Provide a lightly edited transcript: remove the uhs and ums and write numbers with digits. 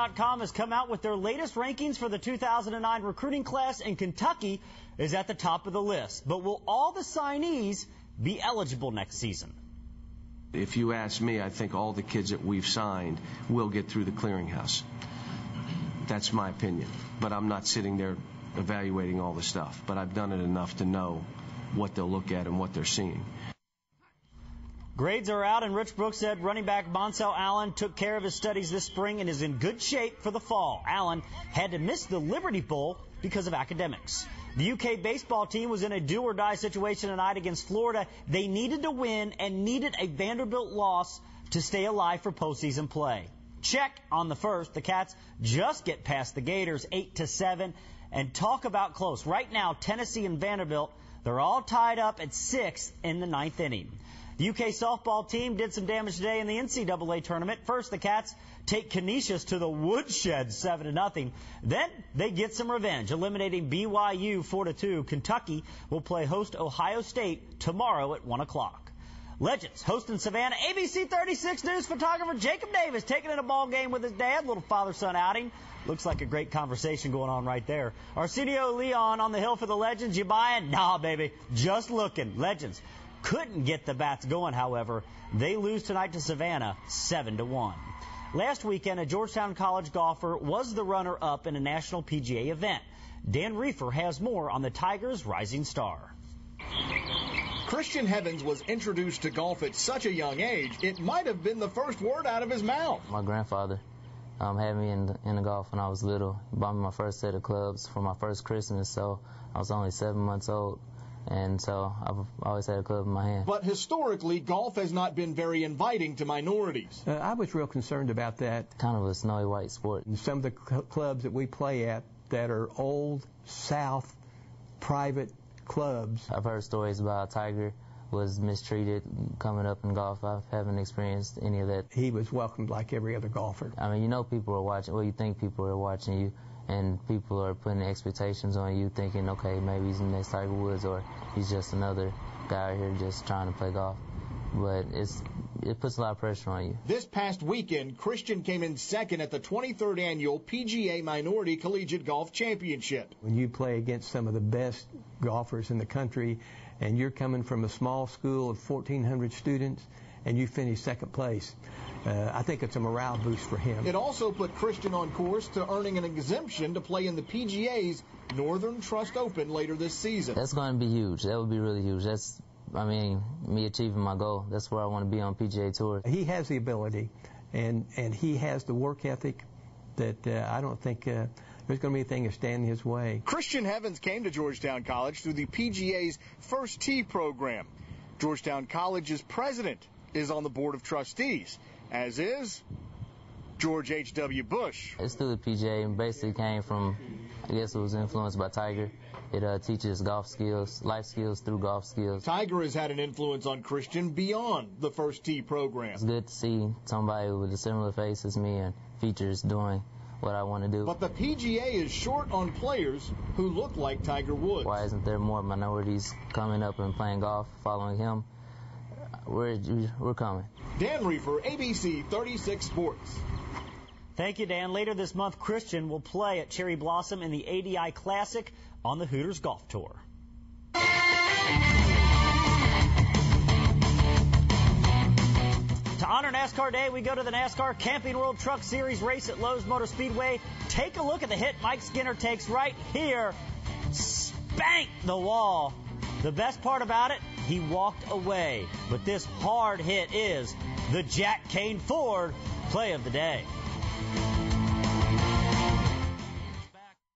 Sportscast.com has come out with their latest rankings for the 2009 recruiting class, and Kentucky is at the top of the list. But will all the signees be eligible next season? If you ask me, I think all the kids that we've signed will get through the clearinghouse. That's my opinion. But I'm not sitting there evaluating all the stuff. But I've done it enough to know what they'll look at and what they're seeing. Grades are out, and Rich Brooks said running back Monsell Allen took care of his studies this spring and is in good shape for the fall. Allen had to miss the Liberty Bowl because of academics. The UK baseball team was in a do-or-die situation tonight against Florida. They needed to win and needed a Vanderbilt loss to stay alive for postseason play. Check on the first. The Cats just get past the Gators 8-7. And talk about close. Right now, Tennessee and Vanderbilt, they're all tied up at 6 in the ninth inning. The UK softball team did some damage today in the NCAA tournament. First, the Cats take Canisius to the woodshed 7-0. Then they get some revenge, eliminating BYU 4-2. Kentucky will play host Ohio State tomorrow at 1 o'clock. Legends hosting Savannah. ABC 36 News photographer Jacob Davis taking in a ball game with his dad. Little father-son outing. Looks like a great conversation going on right there. Arsenio Leon on the hill for the Legends. You buying? Nah, baby. Just looking. Legends couldn't get the bats going, however. They lose tonight to Savannah 7-1. Last weekend, a Georgetown College golfer was the runner-up in a national PGA event. Dan Reefer has more on the Tigers' rising star. Christian Evans was introduced to golf at such a young age, it might have been the first word out of his mouth. My grandfather had me in the golf when I was little. He bought me my first set of clubs for my first Christmas, so I was only 7 months old. And so I've always had a club in my hand. But historically, golf has not been very inviting to minorities. I was real concerned about that. Kind of a snowy white sport. And some of the clubs that we play at that are old South private clubs. I've heard stories about Tiger was mistreated coming up in golf. I haven't experienced any of that. He was welcomed like every other golfer. I mean, you know people are watching, well, you think people are watching you, and people are putting expectations on you thinking, okay, maybe he's the next Tiger Woods or he's just another guy out here just trying to play golf. But it puts a lot of pressure on you. This past weekend, Christian came in second at the 23rd Annual PGA Minority Collegiate Golf Championship. When you play against some of the best golfers in the country and you're coming from a small school of 1,400 students and you finish second place, I think it's a morale boost for him. It also put Christian on course to earning an exemption to play in the PGA's Northern Trust Open later this season. That's going to be huge. That would be really huge. That's, I mean, me achieving my goal. That's where I want to be on PGA Tour. He has the ability, and he has the work ethic that I don't think there's going to be anything to stand in his way. Christian Evans came to Georgetown College through the PGA's First Tee program. Georgetown College's president is on the Board of Trustees, as is George H.W. Bush. It's through the PGA and basically came from, I guess it was influenced by Tiger. It teaches golf skills, life skills through golf skills. Tiger has had an influence on Christian beyond the First Tee program. It's good to see somebody with a similar face as me and features doing what I want to do. But the PGA is short on players who look like Tiger Woods. Why isn't there more minorities coming up and playing golf, following him? We're coming. Dan Reefer, ABC 36 Sports. Thank you, Dan. Later this month, Christian will play at Cherry Blossom in the ADI Classic on the Hooters Golf Tour. To honor NASCAR Day, we go to the NASCAR Camping World Truck Series race at Lowe's Motor Speedway. Take a look at the hit Mike Skinner takes right here. Spank the wall. The best part about it, he walked away. But this hard hit is the Jack Kane Ford play of the day.